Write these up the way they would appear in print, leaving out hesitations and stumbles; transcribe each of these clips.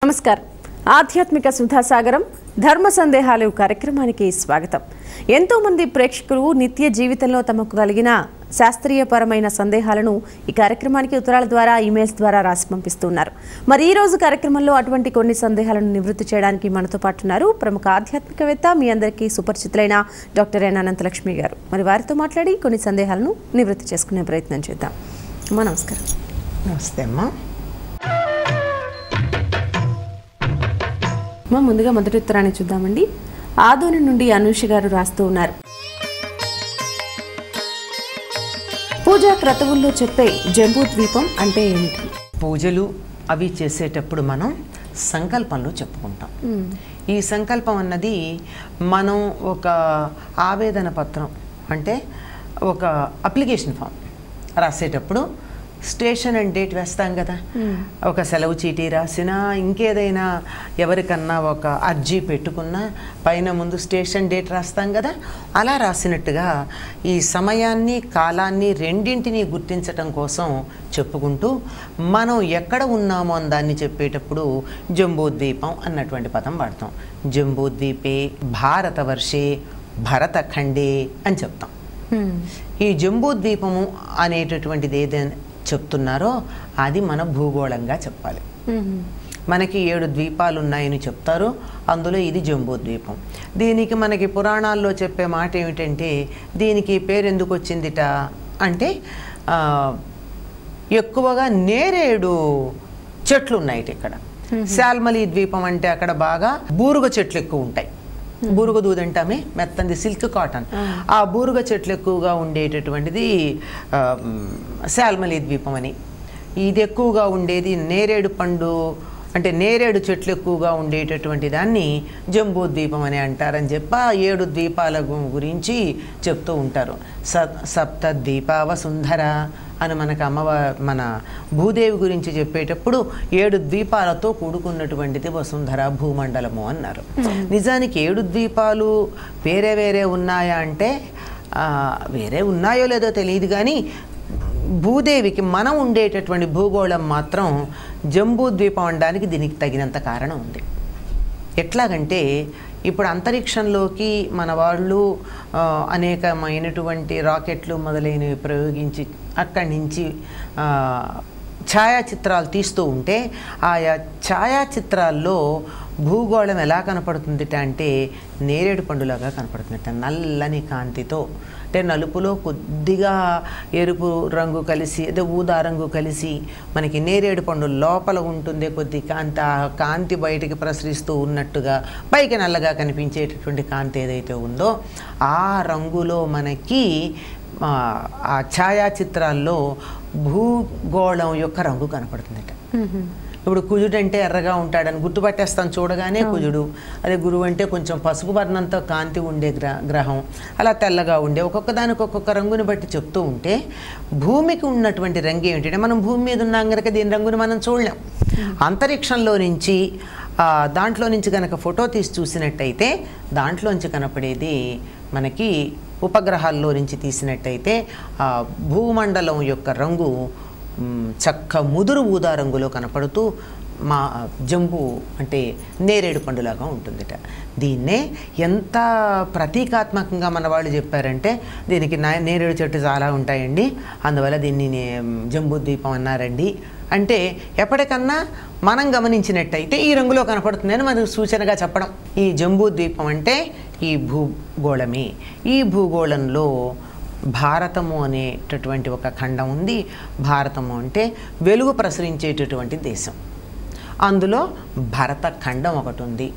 నమస్కారం. ఆధ్యాత్మిక సుధాసాగరం ధర్మ సందేహాలు కార్యక్రమానికి స్వాగతం. ఎంతో మంది ప్రేక్షకులు నిత్య జీవితంలో తమకు కలిగిన శాస్త్రీయపరమైన సందేహాలను ఈ కార్యక్రమానికి ఉత్తరాల ద్వారా, ఈమెయిల్స్ ద్వారా రాసి పంపిస్తున్నారు. మరి ఈ రోజు కార్యక్రమంలో అటువంటి కొన్ని సందేహాలను నివృత్తి చేయడానికి మనతో పాటు ఉన్నారు ప్రముఖ ఆధ్యాత్మికవేత్త, మీ అందరికీ సుపరిచితులైన డాక్టర్ ఎన్ అనంతలక్ష్మి గారు. మరి వారితో మాట్లాడి కొన్ని సందేహాలను నివృత్తి చేసుకునే ప్రయత్నం చేద్దాం. అమ్మా నమస్కారం. నమస్తే అమ్మా. ముందుగా మొదటి ఉత్తరాన్ని చూద్దామండి. ఆదోని నుండి అనూష గారు రాస్తూ ఉన్నారు. పూజా క్రతువుల్లో చెప్పే జంబూ ద్వీపం అంటే ఏమిటి? పూజలు అవి చేసేటప్పుడు మనం సంకల్పంలో చెప్పుకుంటాం. ఈ సంకల్పం అన్నది మనం ఒక ఆవేదన పత్రం అంటే ఒక అప్లికేషన్ ఫామ్ రాసేటప్పుడు స్టేషన్ అండ్ డేట్ వేస్తాం కదా. ఒక సెలవు చీటీ రాసినా, ఇంకేదైనా ఎవరికన్నా ఒక అర్జీ పెట్టుకున్నా పైన ముందు స్టేషన్ డేట్ రాస్తాం కదా. అలా రాసినట్టుగా ఈ సమయాన్ని, కాలాన్ని రెండింటినీ గుర్తించటం కోసం చెప్పుకుంటూ మనం ఎక్కడ ఉన్నామో అని దాన్ని చెప్పేటప్పుడు జంబూద్వీపం అన్నటువంటి పదం వాడతాం. జంబూద్వీపే భారతవర్షే భరతఖండే అని చెప్తాం. ఈ జంబూద్వీపము అనేటటువంటిది ఏదైనా చెప్తున్నారో అది మన భూగోళంగా చెప్పాలి. మనకి 7 ద్వీపాలు ఉన్నాయని చెప్తారు, అందులో ఇది జంబూద్వీపం. దీనికి మనకి పురాణాల్లో చెప్పే మాట ఏమిటంటే, దీనికి పేరు ఎందుకు వచ్చిందిట అంటే ఎక్కువగా నేరేడు చెట్లు ఉన్నాయి ఇక్కడ. శాల్మలి ద్వీపం అంటే అక్కడ బాగా బూరుగ చెట్లు ఎక్కువ ఉంటాయి. బూరుగ దూది అంటామే, మెత్తంది సిల్క్ కాటన్. ఆ బూరుగ చెట్లు ఎక్కువగా ఉండేటటువంటిది శాల్మలి ద్వీపం అని. ఇది ఎక్కువగా ఉండేది నేరేడు పండు అంటే నేరేడు చెట్లు ఎక్కువగా ఉండేటటువంటి దాన్ని జంబూద్వీపం అని అంటారని చెప్పి 7 ద్వీపాల గురించి చెప్తూ ఉంటారు. సప్త ద్వీపావ సుందర అని మనకు మన భూదేవి గురించి చెప్పేటప్పుడు 7 ద్వీపాలతో కూడుకున్నటువంటిది వసుంధర భూమండలము అన్నారు. నిజానికి 7 ద్వీపాలు వేరే వేరే ఉన్నాయా అంటే వేరే ఉన్నాయో లేదో తెలియదు, కానీ భూదేవికి మనం ఉండేటటువంటి భూగోళం మాత్రం జంబూద్వీపం అనడానికి దీనికి తగినంత కారణం ఉంది. ఎట్లాగంటే ఇప్పుడు అంతరిక్షంలోకి మన వాళ్ళు అనేకమైనటువంటి రాకెట్లు మొదలైనవి ప్రయోగించి అక్కడి నుంచి ఛాయాచిత్రాలు తీస్తూ ఉంటే ఆయా ఛాయాచిత్రాల్లో భూగోళం ఎలా కనపడుతుందిట అంటే నేరేడు పండులాగా కనపడుతుందట, నల్లని కాంతితో. అంటే నలుపులో కొద్దిగా ఎరుపు రంగు కలిసి, అదే ఊదా రంగు కలిసి మనకి నేరేడు పండు లోపల ఉంటుంది కొద్ది కాంతి. ఆ కాంతి బయటికి ప్రసరిస్తూ ఉన్నట్టుగా పైకి నల్లగా కనిపించేటటువంటి కాంతి ఏదైతే ఉందో ఆ రంగులో మనకి ఆ ఛాయాచిత్రాల్లో భూగోళం యొక్క రంగు కనపడుతుందట. ఇప్పుడు కుజుడు అంటే ఎర్రగా ఉంటాడని గుర్తుపట్టేస్తాం చూడగానే కుజుడు. అదే గురువు అంటే కొంచెం పసుపు వర్ణంతో కాంతి ఉండే గ్రహం, అలా తెల్లగా ఉండే ఒక్కొక్క దానికి ఒక్కొక్క రంగుని బట్టి చెప్తూ ఉంటే భూమికి ఉన్నటువంటి రంగు ఏమిటంటే, మనం భూమి మీద ఉన్నాం కనుక దీని రంగుని మనం చూడలేం. అంతరిక్షంలో నుంచి దాంట్లో నుంచి కనుక ఫోటో తీసి చూసినట్టయితే దాంట్లోంచి కనపడేది మనకి ఉపగ్రహాల్లో నుంచి తీసినట్టయితే ఆ భూమండలం యొక్క రంగు చక్క ముదురు ఊదా రంగులో కనపడుతూ మా జంబు అంటే నేరేడు పండులాగా ఉంటుందిట. దీన్నే ఎంత ప్రతీకాత్మకంగా మన వాళ్ళు చెప్పారంటే, దీనికి నేరేడు చెట్టు చాలా ఉంటాయండి, అందువల్ల దీన్ని జంబూద్వీపం అన్నారండి అంటే, ఎప్పటికన్నా మనం గమనించినట్టయితే ఈ రంగులో కనపడుతుందని మనకు సూచనగా చెప్పడం. ఈ జంబూద్వీపం అంటే ఈ భూగోళమే. ఈ భూగోళంలో భారతము అనేటటువంటి ఒక ఖండం ఉంది. భారతము అంటే వెలుగు ప్రసరించేటటువంటి దేశం. అందులో భరత ఖండం ఒకటి ఉంది.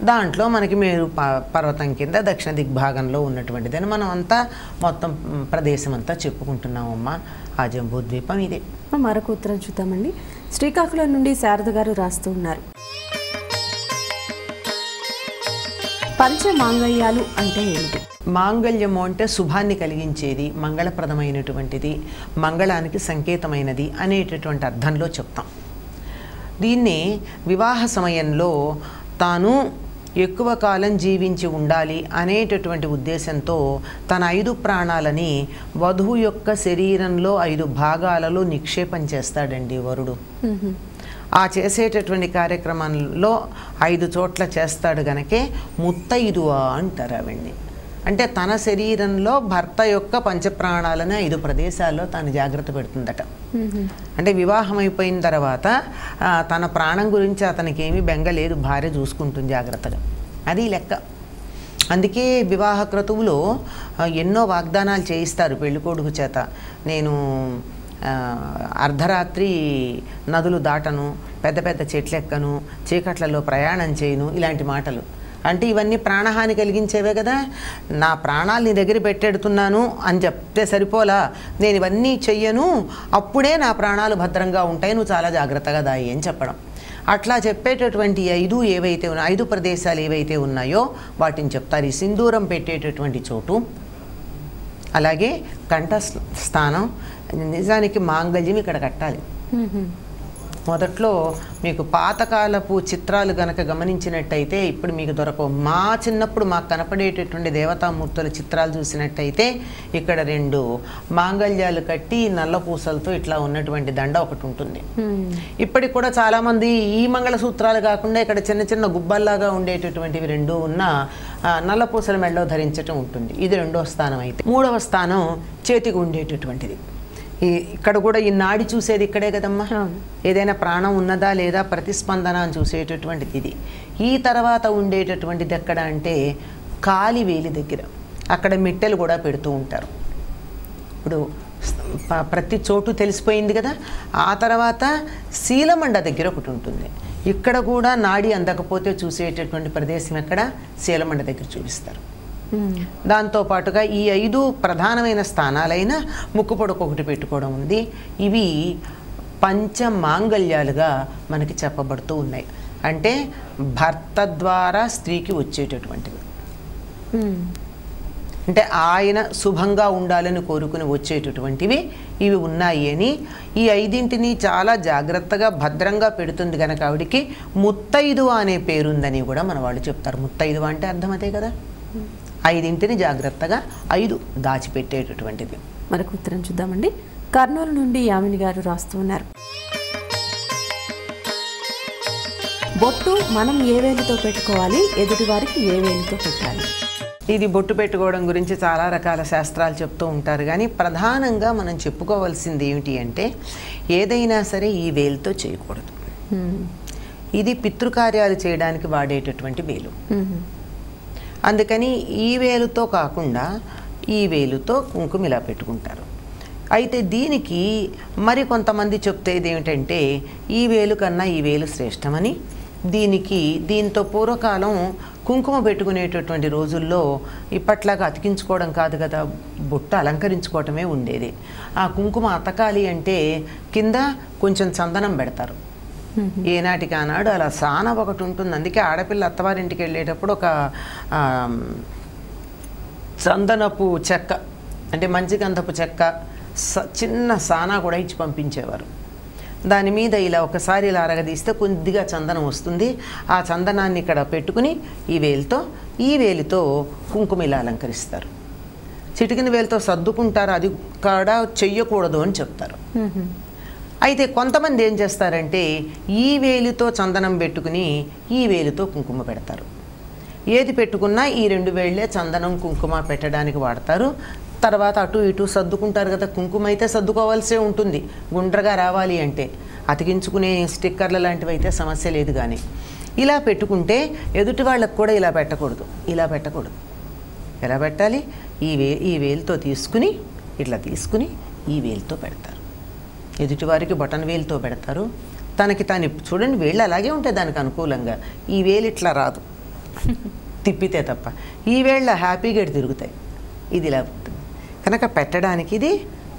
దాంట్లో మనకి మేరు పర్వతం కింద దక్షిణ దిగ్భాగంలో ఉన్నటువంటిదని మనం అంతా మొత్తం ప్రదేశం అంతా చెప్పుకుంటున్నామమ్మా. ఆ జంబూద్వీపం ఇదే. మరొక ఉత్తరం చూద్దామండి. శ్రీకాకుళం నుండి శారద గారు రాస్తూ ఉన్నారు. పంచమాంగళ్యాలు అంటే ఏమిటి? మాంగళ్యము అంటే శుభాన్ని కలిగించేది, మంగళప్రదమైనటువంటిది, మంగళానికి సంకేతమైనది అనేటటువంటి అర్థంలో చెప్తాం. దీన్ని వివాహ సమయంలో తాను ఎక్కువ కాలం జీవించి ఉండాలి అనేటటువంటి ఉద్దేశంతో తన 5 ప్రాణాలని వధువు యొక్క శరీరంలో 5 భాగాలలో నిక్షేపం చేస్తాడండి వరుడు. ఆ చేసేటటువంటి కార్యక్రమంలో 5 చోట్ల చేస్తాడు గనకే ముత్తైదువ అంటారు ఆవిడ్ని. అంటే తన శరీరంలో భర్త యొక్క పంచప్రాణాలను 5 ప్రదేశాల్లో తాను జాగ్రత్త పెడుతుందట. అంటే వివాహం అయిపోయిన తర్వాత తన ప్రాణం గురించి అతనికి ఏమీ బెంగ లేదు, భార్య చూసుకుంటుంది జాగ్రత్తగా, అది లెక్క. అందుకే వివాహ క్రతువులో ఎన్నో వాగ్దానాలు చేయిస్తారు పెళ్ళికొడుకు చేత. నేను అర్ధరాత్రి నదులు దాటను, పెద్ద పెద్ద చెట్లు ఎక్కను, చీకట్లలో ప్రయాణం చేయను, ఇలాంటి మాటలు. అంటే ఇవన్నీ ప్రాణహాని కలిగించేవే కదా. నా ప్రాణాలు నీ దగ్గర పెట్టెడుతున్నాను అని చెప్తే సరిపోలా, నేను ఇవన్నీ చెయ్యను, అప్పుడే నా ప్రాణాలు భద్రంగా ఉంటాయి, నువ్వు చాలా జాగ్రత్తగా దాయి అని చెప్పడం. అట్లా చెప్పేటటువంటి 5 ఏవైతే ఉన్నాయో, 5 ప్రదేశాలు ఏవైతే ఉన్నాయో వాటిని చెప్తారు. ఈ సింధూరం పెట్టేటటువంటి చోటు, అలాగే కంఠస్థానం, నిజానికి మాంగళ్యం ఇక్కడ కట్టాలి. మొదట్లో మీకు పాతకాలపు చిత్రాలు గనక గమనించినట్టయితే ఇప్పుడు మీకు దొరకవు. మా చిన్నప్పుడు మాకు కనపడేటటువంటి దేవతామూర్తుల చిత్రాలు చూసినట్టయితే ఇక్కడ 2 మాంగళ్యాలు కట్టి నల్ల పూసలతో ఇట్లా ఉన్నటువంటి దండ ఒకటి ఉంటుంది. ఇప్పటికి కూడా చాలామంది ఈ మంగళసూత్రాలు కాకుండా ఇక్కడ చిన్న చిన్న గుబ్బల్లాగా ఉండేటటువంటివి 2 ఉన్న నల్ల పూసల మెడలో ధరించటం ఉంటుంది. ఇది 2వ స్థానం. అయితే 3వ స్థానం చేతికి ఉండేటటువంటిది. ఇక్కడ కూడా ఈ నాడి చూసేది ఇక్కడే కదమ్మా. ఏదైనా ప్రాణం ఉన్నదా లేదా ప్రతిస్పందన అని చూసేటటువంటిది ఇది. ఈ తర్వాత ఉండేటటువంటిది ఎక్కడ అంటే కాలి వేలి దగ్గర, అక్కడ మిట్టెలు కూడా పెడుతూ ఉంటారు. ఇప్పుడు ప్రతి చోటు తెలిసిపోయింది కదా. ఆ తర్వాత శీలమండ దగ్గర ఒకటి ఉంటుంది. ఇక్కడ కూడా నాడి అందకపోతే చూసేటటువంటి ప్రదేశం ఎక్కడ, శీలమండ దగ్గర చూపిస్తారు. దాంతోపాటుగా ఈ 5 ప్రధానమైన స్థానాలైన ముక్కు పొడకు ఒకటి పెట్టుకోవడం ఉంది. ఇవి పంచమాంగళ్యాలుగా మనకి చెప్పబడుతూ ఉన్నాయి. అంటే భర్త ద్వారా స్త్రీకి వచ్చేటటువంటివి, అంటే ఆయన శుభంగా ఉండాలని కోరుకుని వచ్చేటటువంటివి ఇవి ఉన్నాయి అని ఈ 5 చాలా జాగ్రత్తగా భద్రంగా పెడుతుంది కనుక ఆవిడికి ముత్తైదువ అనే పేరుందని కూడా మన వాళ్ళు చెప్తారు. ముత్తైదువ అంటే అర్థం అదే కదా, 5 జాగ్రత్తగా 5 దాచిపెట్టేటటువంటిది. మరొక ఉత్తరం చూద్దామండి. కర్నూలు నుండి యామిని గారు రాస్తూ ఉన్నారు. బొట్టు మనం ఏ వేలుతో పెట్టుకోవాలి, ఎదుటి వారికి ఏ వేలుతో పెట్టాలి? ఇది బొట్టు పెట్టుకోవడం గురించి చాలా రకాల శాస్త్రాలు చెప్తూ ఉంటారు. కానీ ప్రధానంగా మనం చెప్పుకోవాల్సింది ఏమిటి అంటే ఏదైనా సరే ఈ వేలుతో చేయకూడదు. ఇది పితృకార్యాలు చేయడానికి వాడేటటువంటి వేలు. అందుకని ఈ వేలుతో కాకుండా ఈ వేలుతో కుంకుమ ఇలా పెట్టుకుంటారు. అయితే దీనికి మరి కొంతమంది చెప్పేది ఏమిటంటే ఈ వేలు కన్నా ఈ వేలు శ్రేష్టమని. దీంతో పూర్వకాలం కుంకుమ పెట్టుకునేటటువంటి రోజుల్లో ఇప్పట్లాగా అతికించుకోవడం కాదు కదా, బొట్టు అలంకరించుకోవటమే ఉండేది. ఆ కుంకుమ అతకాలి అంటే కింద కొంచెం చందనం పెడతారు. ఏనాటికి ఆనాడు అలా సాన ఒకటి ఉంటుంది. అందుకే ఆడపిల్ల అత్తవారింటికి వెళ్ళేటప్పుడు ఒక చందనపు చెక్క, అంటే మంచి గంధపు చెక్క, చిన్న సానా కూడా ఇచ్చి పంపించేవారు. దాని మీద ఇలా ఒకసారి ఇలా అరగదీస్తే కొద్దిగా చందనం వస్తుంది. ఆ చందనాన్ని ఇక్కడ పెట్టుకుని ఈ వేలితో కుంకుమ ఇలా అలంకరిస్తారు. చిటికిన వేలితో సర్దుకుంటారు, అది కూడా చెయ్యకూడదు అని చెప్తారు. అయితే కొంతమంది ఏం చేస్తారంటే ఈ వేలితో చందనం పెట్టుకుని ఈ వేలితో కుంకుమ పెడతారు. ఏది పెట్టుకున్నా ఈ 2 వేళ్లే చందనం కుంకుమ పెట్టడానికి వాడతారు. తర్వాత అటు ఇటు సర్దుకుంటారు కదా. కుంకుమ అయితే సర్దుకోవాల్సే ఉంటుంది గుండ్రగా రావాలి అంటే. అతికించుకునే స్టిక్కర్ల లాంటివి అయితే సమస్య లేదు. కానీ ఇలా పెట్టుకుంటే ఎదుటి వాళ్ళకు కూడా ఇలా పెట్టకూడదు. ఎలా పెట్టాలి? ఈ వేలుతో తీసుకుని ఇట్లా తీసుకుని ఈ వేలుతో పెడతారు. ఎదుటివారికి బటన్ వేలుతో పెడతారు. తనకి తాను చూడండి వేళ్ళు అలాగే ఉంటాయి దానికి అనుకూలంగా. ఈ వేలు ఇట్లా రాదు తిప్పితే తప్ప. ఈ వేళ్ళ హ్యాపీగా తిరుగుతాయి. ఇది ఇలా ఉంటుంది కనుక పెట్టడానికి, ఇది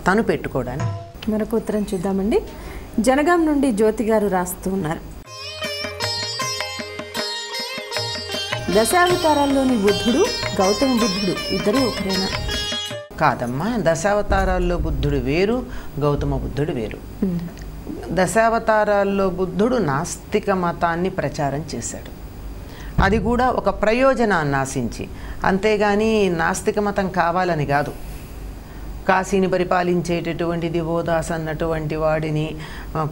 తను పెట్టుకోవడానికి. మరొక ఉత్తరం చూద్దామండి. జనగాం నుండి జ్యోతి గారు రాస్తూ ఉన్నారు. దశావతారాల్లోని బుద్ధుడు, గౌతమ బుద్ధుడు ఇద్దరు ఒకరేనా? కాదమ్మా, దశావతారాల్లో బుద్ధుడు వేరు, గౌతమ బుద్ధుడు వేరు. దశావతారాల్లో బుద్ధుడు నాస్తిక మతాన్ని ప్రచారం చేశాడు. అది కూడా ఒక ప్రయోజనాన్ని ఆశించి, అంతేగాని నాస్తిక మతం కావాలని కాదు. కాశీని పరిపాలించేటటువంటి దివోదాస్ అన్నటువంటి వాడిని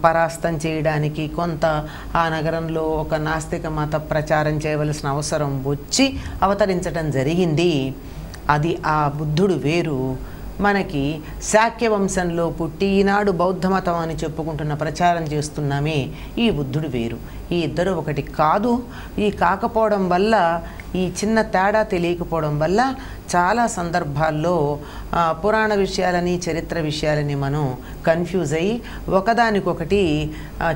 పరాస్తం చేయడానికి కొంత ఆ నగరంలో ఒక నాస్తిక మత ప్రచారం చేయవలసిన అవసరం వచ్చి అవతరించడం జరిగింది. అది ఆ బుద్ధుడు వేరు. మనకి శాక్య వంశంలో పుట్టి ఈనాడు బౌద్ధ మతం అని చెప్పుకుంటున్న ప్రచారం చేస్తున్నామే ఈ బుద్ధుడు వేరు. ఈ ఇద్దరు ఒకటి కాదు. ఈ కాకపోవడం వల్ల, ఈ చిన్న తేడా తెలియకపోవడం వల్ల చాలా సందర్భాల్లో పురాణ విషయాలని చరిత్ర విషయాలని మనం కన్ఫ్యూజ్ అయ్యి ఒకదానికొకటి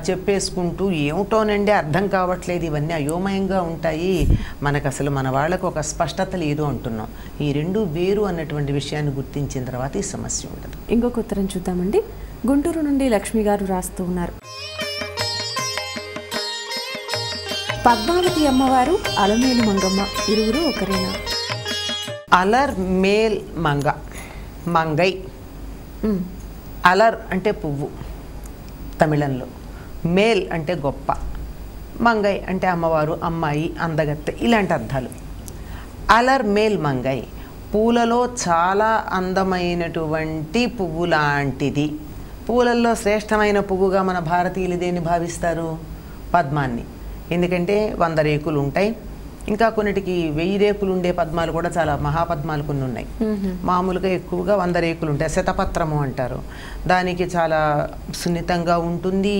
చెప్పేసుకుంటూ ఏమిటోనండి అర్థం కావట్లేదు, ఇవన్నీ అయోమయంగా ఉంటాయి, మనకు అసలు మన వాళ్ళకు ఒక స్పష్టత లేదు అంటున్నాం. ఈ రెండు వేరు అన్నటువంటి విషయాన్ని గుర్తించిన తర్వాత ఈ సమస్య ఉండదు. ఇంకొక ఉత్తరం చూద్దామండి. గుంటూరు నుండి లక్ష్మి గారు రాస్తూ ఉన్నారు. పద్మావతి అమ్మవారు, అలమేలు మంగమ్మ ఇరువురు ఒకరేనా? అలర్ మేల్ మంగ, మంగై. అలర్ అంటే పువ్వు తమిళంలో, మేల్ అంటే గొప్ప, మంగై అంటే అమ్మవారు, అమ్మాయి, అందగత్తె, ఇలాంటి అర్థాలు. అలర్ మేల్ మంగై పూలలో చాలా అందమైనటువంటి పువ్వు లాంటిది. పూలల్లో శ్రేష్టమైన పువ్వుగా మన భారతీయులు దేన్ని భావిస్తారు? పద్మాన్ని. ఎందుకంటే 100 రేకులు ఉంటాయి, ఇంకా కొన్నిటికి 1000 రేకులు ఉండే పద్మాలు కూడా చాలా మహాపద్మాలు కొన్ని ఉన్నాయి. మామూలుగా ఎక్కువగా 100 రేకులు ఉంటాయి, శతపత్రము అంటారు. దానికి చాలా సున్నితంగా ఉంటుంది,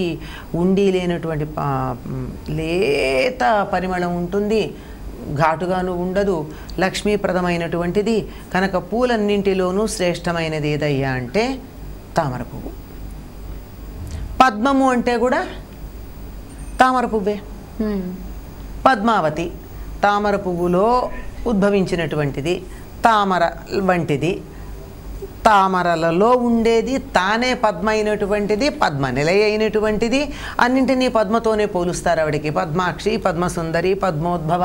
ఉండి లేనటువంటి లేత పరిమళం ఉంటుంది, ఘాటుగాను ఉండదు, లక్ష్మీప్రదమైనటువంటిది. కనుక పూలన్నింటిలోనూ శ్రేష్టమైనది ఏదయ్యా అంటే తామర పువ్వు. పద్మము అంటే కూడా తామర పువ్వే. పద్మావతి తామర పువ్వులో ఉద్భవించినటువంటిది, తామర వంటిది, తామరలలో ఉండేది, తానే పద్మ అయినటువంటిది, పద్మ నిలయ అయినటువంటిది. అన్నింటినీ పద్మతోనే పోలుస్తారు ఆవిడికి. పద్మాక్షి, పద్మసుందరి, పద్మోద్భవ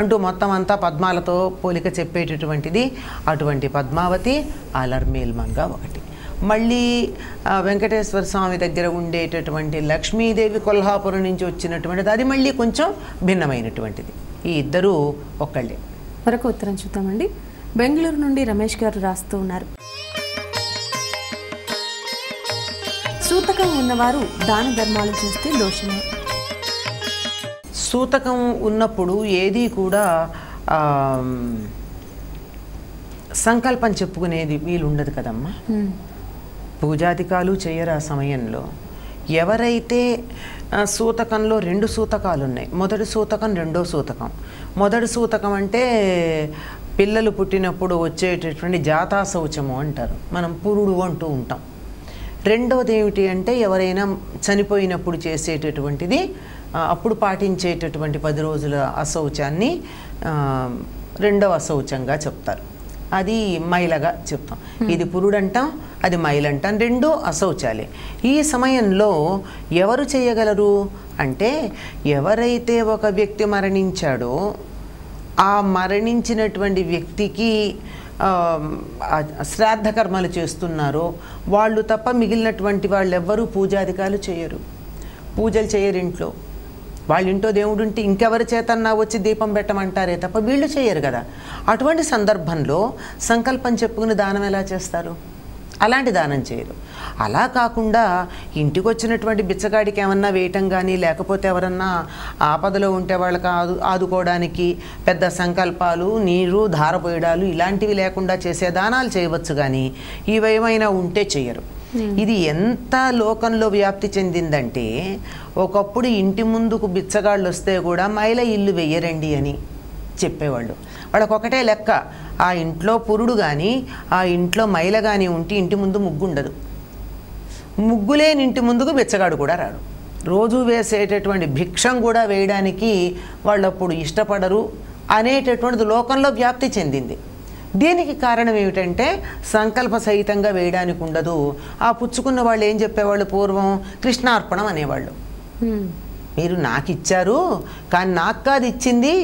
అంటూ మొత్తం అంతా పద్మాలతో పోలిక చెప్పేటటువంటిది. అటువంటి పద్మావతి అలర్మేల్మంగ ఒకటి. మళ్ళీ వెంకటేశ్వర స్వామి దగ్గర ఉండేటటువంటి లక్ష్మీదేవి కొల్హాపురం నుంచి వచ్చినటువంటిది, అది మళ్ళీ కొంచెం భిన్నమైనటువంటిది. ఈ ఇద్దరూ ఒక్కళ్ళే. మరొక ఉత్తరం చూద్దామండి. బెంగళూరు నుండి రమేష్ గారు రాస్తూ ఉన్నారు. సూతకం ఉన్నవారు దాన ధర్మాలు చేస్తే దోషమే? సూతకం ఉన్నప్పుడు ఏది కూడా సంకల్పం చెప్పుకునేది వీలుండదు కదమ్మా. పూజాధికాలు చేయరు ఆ సమయంలో. ఎవరైతే సూతకంలో 2 సూతకాలు ఉన్నాయి, మొదటి సూతకం, రెండో సూతకం. మొదటి సూతకం అంటే పిల్లలు పుట్టినప్పుడు వచ్చేటటువంటి జాతా శౌచము అంటారు, మనం పురుడు అంటూ ఉంటాం. రెండోది ఏమిటి అంటే ఎవరైనా చనిపోయినప్పుడు చేసేటటువంటిది, అప్పుడు పాటించేటటువంటి 10 రోజుల అశౌచాన్ని రెండవ అశౌచంగా చెప్తారు. అది మైలగా చెప్తాం. ఇది పురుడంటాం, అది మైలంటాం, 2 అశౌచాలే. ఈ సమయంలో ఎవరు చేయగలరు అంటే ఎవరైతే ఒక వ్యక్తి మరణించాడో ఆ మరణించినటువంటి వ్యక్తికి శ్రాద్ధ కర్మలు చేస్తున్నారో వాళ్ళు తప్ప మిగిలినటువంటి వాళ్ళు ఎవ్వరూ పూజాధికాలు చేయరు, పూజలు చేయరు. ఇంట్లో వాళ్ళ ఇంట్లో దేవుడు ఉంటే ఇంకెవరి చేతన్నా వచ్చి దీపం పెట్టమంటారే తప్ప వీళ్ళు చేయరు కదా. అటువంటి సందర్భంలో సంకల్పం చెప్పుకుని దానం ఎలా చేస్తారు? అలాంటి దానం చేయరు. అలా కాకుండా ఇంటికి వచ్చినటువంటి బిచ్చగాడికి ఏమన్నా వేయటం కానీ, లేకపోతే ఎవరన్నా ఆపదలో ఉంటే వాళ్ళకి ఆదుకోవడానికి పెద్ద సంకల్పాలు, నీరు ధారపోయడాలు ఇలాంటివి లేకుండా చేసే దానాలు చేయవచ్చు, కానీ ఇవేమైనా ఉంటే చెయ్యరు. ఇది ఎంత లోకంలో వ్యాప్తి చెందిందంటే ఒకప్పుడు ఇంటి ముందుకు బిచ్చగాళ్ళు వస్తే కూడా మైల ఇల్లు వెయ్యరండి అని చెప్పేవాళ్ళు. వాళ్ళకు ఒకటే లెక్క, ఆ ఇంట్లో పురుడు కానీ ఆ ఇంట్లో మైల కానీ ఉంటే ఇంటి ముందు ముగ్గు ఉండదు. ముగ్గులేని ఇంటి ముందుకు బిచ్చగాడు కూడా రాడు. రోజు వేసేటటువంటి భిక్షం కూడా వేయడానికి వాళ్ళు అప్పుడు ఇష్టపడరు అనేటటువంటిది లోకంలో వ్యాప్తి చెందింది. దీనికి కారణం ఏమిటంటే సంకల్ప సహితంగా వేయడానికి ఉండదు. ఆ పుచ్చుకున్న వాళ్ళు ఏం చెప్పేవాళ్ళు పూర్వం? కృష్ణార్పణం అనేవాళ్ళు. మీరు నాకు ఇచ్చారు కానీ నాకు కాదు ఇచ్చింది,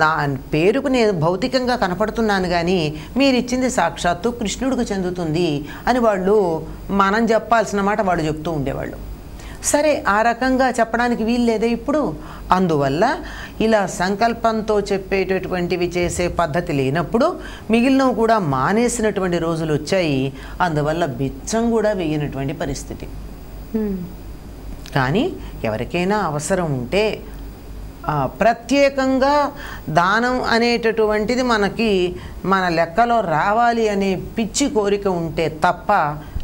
నా పేరుకు నేను భౌతికంగా కనపడుతున్నాను కానీ మీరు ఇచ్చింది సాక్షాత్తు కృష్ణుడికి చెందుతుంది అని వాళ్ళు మనం చెప్పాల్సిన మాట వాళ్ళు చెప్తూ ఉండేవాళ్ళు. సరే ఆ రకంగా చెప్పడానికి వీలు లేదే ఇప్పుడు. అందువల్ల ఇలా సంకల్పంతో చెప్పేటటువంటివి చేసే పద్ధతి లేనప్పుడు మిగిలినవి కూడా మానేసినటువంటి రోజులు వచ్చాయి. అందువల్ల బిచ్చం కూడా వేయనటువంటి పరిస్థితి. కానీ ఎవరికైనా అవసరం ఉంటే ప్రత్యేకంగా దానం అనేటటువంటిది మన లెక్కలో రావాలి అనే పిచ్చి కోరిక ఉంటే తప్ప,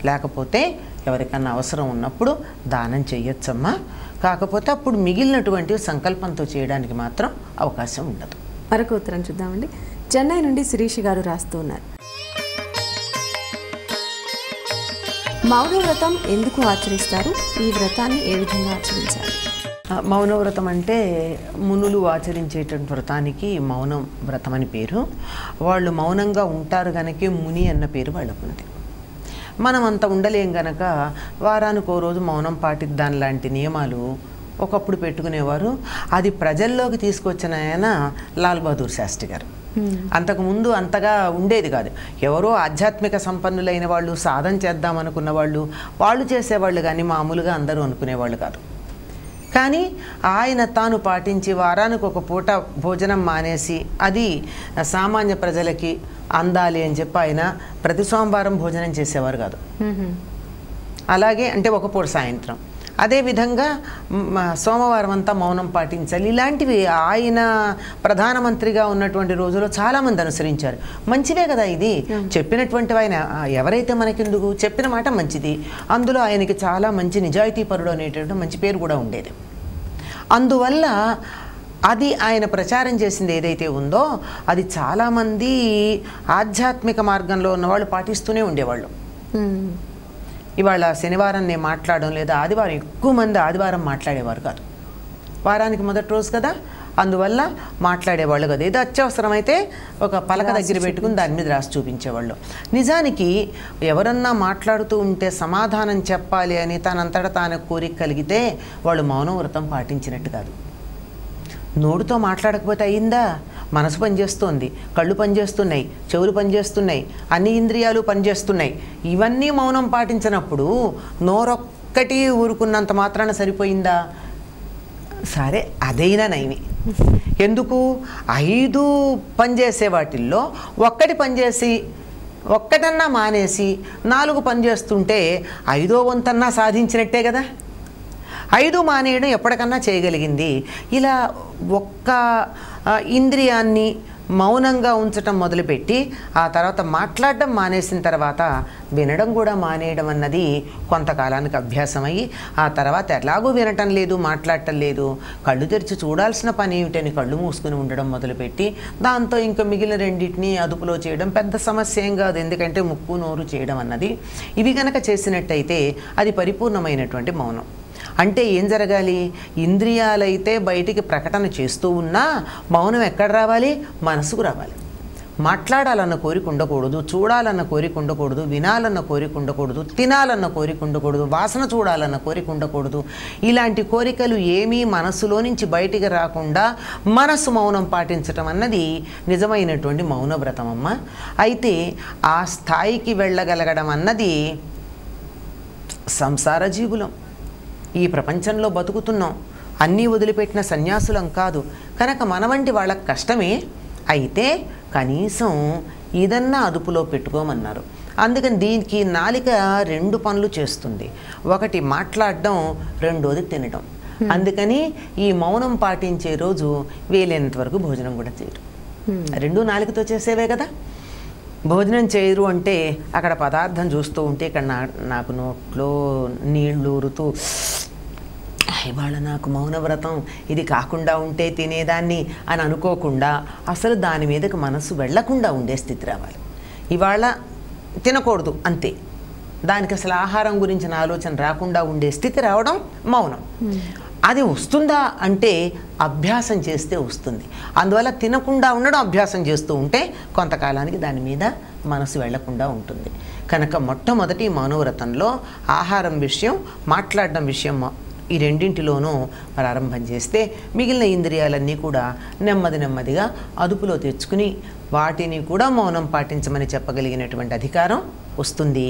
లేకపోతే ఎవరికన్నా అవసరం ఉన్నప్పుడు దానం చెయ్యొచ్చమ్మా. కాకపోతే అప్పుడు మిగిలినటువంటి సంకల్పంతో చేయడానికి మాత్రం అవకాశం ఉండదు. మరొక ఉత్తరం చూద్దామండి. చెన్నై నుండి శిరీష్ గారు రాస్తూ ఉన్నారు. మౌనవ్రతం ఎందుకు ఆచరిస్తారు? ఈ వ్రతాన్ని ఏ విధంగా ఆచరించాలి? మౌనవ్రతం అంటే మునులు ఆచరించేటువంటి వ్రతానికి మౌనం వ్రతం అని పేరు. వాళ్ళు మౌనంగా ఉంటారు కనుక ముని అన్న పేరు వాళ్ళకు ఉంది. మనం అంత ఉండలేం గనక వారానికి ఓ రోజు మౌనం పాటిద్దాం లాంటి నియమాలు ఒకప్పుడు పెట్టుకునేవారు. అది ప్రజల్లోకి తీసుకొచ్చిన ఆయన లాల్ బహదూర్ శాస్త్రి గారు. అంతకుముందు అంతగా ఉండేది కాదు. ఎవరో ఆధ్యాత్మిక సంపన్నులైన వాళ్ళు, సాధన చేద్దాం అనుకున్న వాళ్ళు చేసేవాళ్ళు, కానీ మామూలుగా అందరూ అనుకునేవాళ్ళు కాదు. కానీ ఆయన తాను పాటించి వారానికి ఒక పూట భోజనం మానేసి అది సామాన్య ప్రజలకి అందాలి అని చెప్పి ఆయన ప్రతి సోమవారం భోజనం చేసేవారు కాదు. అలాగే అంటే ఒక పూట సాయంత్రం, అదేవిధంగా సోమవారం అంతా మౌనం పాటించాలి. ఇలాంటివి ఆయన ప్రధానమంత్రిగా ఉన్నటువంటి రోజుల్లో చాలామంది అనుసరించారు. మంచివే కదా ఇది. చెప్పినటువంటి ఆయన ఎవరైతే మనకెందుకు, చెప్పిన మాట మంచిది. అందులో ఆయనకి చాలా మంచి నిజాయితీపరుడు అనేటువంటి మంచి పేరు కూడా ఉండేది. అందువల్ల అది ఆయన ప్రచారం చేసింది ఏదైతే ఉందో అది చాలామంది ఆధ్యాత్మిక మార్గంలో ఉన్నవాళ్ళు పాటిస్తూనే ఉండేవాళ్ళు. ఇవాళ శనివారం నేను మాట్లాడడం లేదా ఆదివారం, ఎక్కువ మంది ఆదివారం మాట్లాడేవారు కాదు. వారానికి మొదటి రోజు కదా, అందువల్ల మాట్లాడేవాళ్ళు కదా. ఏదో అత్యవసరమైతే ఒక పలక దగ్గర పెట్టుకుని దాని మీద రాసి చూపించేవాళ్ళు. నిజానికి ఎవరన్నా మాట్లాడుతూ ఉంటే సమాధానం చెప్పాలి అని తనంతటా తాను కోరిక కలిగితే వాళ్ళు మౌనం వ్రతం పాటించినట్టు కాదు. నోటితో మాట్లాడకపోతే అయిందా? మనసు పనిచేస్తోంది, కళ్ళు పనిచేస్తున్నాయి, చెవులు పనిచేస్తున్నాయి, అన్ని ఇంద్రియాలు పనిచేస్తున్నాయి. ఇవన్నీ మౌనం పాటించినప్పుడు నోరొక్కటి ఊరుకున్నంత మాత్రాన సరిపోయిందా? సరే అదైనా నయమే. ఎందుకు? 5 పనిచేసే వాటిల్లో ఒక్కటి పనిచేసి ఒక్కటన్నా మానేసి 4 పనిచేస్తుంటే 5వ వంతన్నా సాధించినట్టే కదా. 5 మానేయడం ఎప్పటికన్నా చేయగలిగింది. ఇలా ఒక్క ఇంద్రియాన్ని మౌనంగా ఉంచటం మొదలుపెట్టి ఆ తర్వాత మాట్లాడడం మానేసిన తర్వాత వినడం కూడా మానేయడం అన్నది కొంతకాలానికి అభ్యాసమయ్యి ఆ తర్వాత ఎలాగూ వినటం లేదు, మాట్లాడటం లేదు, కళ్ళు తెరిచి చూడాల్సిన పని ఏమిటని కళ్ళు మూసుకుని ఉండడం మొదలుపెట్టి దాంతో ఇంకా మిగిలిన రెండింటిని అదుపులో చేయడం పెద్ద సమస్య ఏం కాదు. ఎందుకంటే ముక్కు నోరు చేయడం అన్నది ఇవి కనుక చేసినట్టయితే అది పరిపూర్ణమైనటువంటి మౌనం. అంటే ఏం జరగాలి? ఇంద్రియాలైతే బయటికి ప్రకటన చేస్తూ ఉన్నా మౌనం ఎక్కడ రావాలి? మనసుకు రావాలి. మాట్లాడాలన్న కోరిక ఉండకూడదు, చూడాలన్న కోరిక ఉండకూడదు, వినాలన్న కోరిక ఉండకూడదు, తినాలన్న కోరిక ఉండకూడదు, వాసన చూడాలన్న కోరిక ఉండకూడదు. ఇలాంటి కోరికలు ఏమీ మనసులో నుంచి బయటికి రాకుండా మనసు మౌనం పాటించటం అన్నది నిజమైనటువంటి మౌనవ్రతం అమ్మ. అయితే ఆ స్థాయికి వెళ్ళగలగడం అన్నది సంసార జీవులం, ఈ ప్రపంచంలో బతుకుతున్నాం, అన్నీ వదిలిపెట్టిన సన్యాసులం కాదు కనుక మన వంటి వాళ్ళకి కష్టమే. అయితే కనీసం ఇదన్నా అదుపులో పెట్టుకోమన్నారు. అందుకని దీనికి నాలిక 2 పనులు చేస్తుంది. ఒకటి మాట్లాడడం, రెండోది తినడం. అందుకని ఈ మౌనం పాటించే రోజు వీలైనంత వరకు భోజనం కూడా చేయరు. 2 నాలికతో చేసేవే కదా. భోజనం చేయరు అంటే అక్కడ పదార్థం చూస్తూ ఉంటే ఇక్కడ నాకు నోట్లో నీళ్లు ఊరుతూ ఇవాళ నాకు మౌనవ్రతం ఇది కాకుండా ఉంటే తినేదాన్ని అని అనుకోకుండా అసలు దాని మీదకి మనసు వెళ్లకుండా ఉండే స్థితి రావాలి. ఇవాళ తినకూడదు అంతే, దానికి అసలు ఆహారం గురించిన ఆలోచన రాకుండా ఉండే స్థితి రావడం మౌనం. అది వస్తుందా అంటే అభ్యాసం చేస్తే వస్తుంది. అందువల్ల తినకుండా ఉండడం అభ్యాసం చేస్తూ ఉంటే కొంతకాలానికి దాని మీద మనసు వెళ్లకుండా ఉంటుంది. కనుక మొట్టమొదటి మౌనవ్రతంలో ఆహారం విషయం, మాట్లాడడం విషయం ఈ రెండింటిలోనూ ప్రారంభం చేస్తే మిగిలిన ఇంద్రియాలన్నీ కూడా నెమ్మదిగా అదుపులో తెచ్చుకుని వాటిని కూడా మౌనం పాటించమని చెప్పగలిగినటువంటి అధికారం వస్తుంది.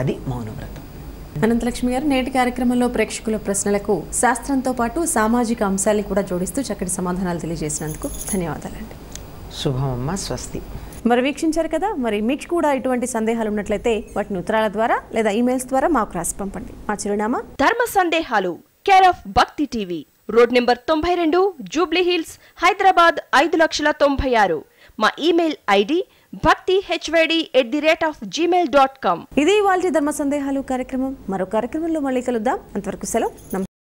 అది మౌనవ్రతం. అనంతలక్ష్మి గారు, నేటి కార్యక్రమంలో ప్రేక్షకుల ప్రశ్నలకు శాస్త్రంతో పాటు సామాజిక అంశాలను కూడా జోడిస్తూ చక్కటి సమాధానాలు తెలియజేసినందుకు ధన్యవాదాలండి. శుభమమ్మ, స్వస్తి. మరి వీక్షించారు కదా. మరి మీకు కూడా ఇటువంటి సందేహాలు ఉన్నట్లయితే వాటిని ఉత్తరాల ద్వారా లేదా ఈమెయిల్స్ ద్వారా మాకు రాసి పంపండి. మా చిరునామా ధర్మ సందేహాలు, కేర్ ఆఫ్ భక్తి TV, road number 92, Jubilee hills, Hyderabad 5,96,000. మా ఈమెయిల్ ఐడి bhaktihyd@gmail.com. ఇది ఇవాల్టి ధర్మ సందేహాలు కార్యక్రమం. మరో కార్యక్రమంలో మళ్ళీ కలుద్దాం. అంతవరకు సెలవు.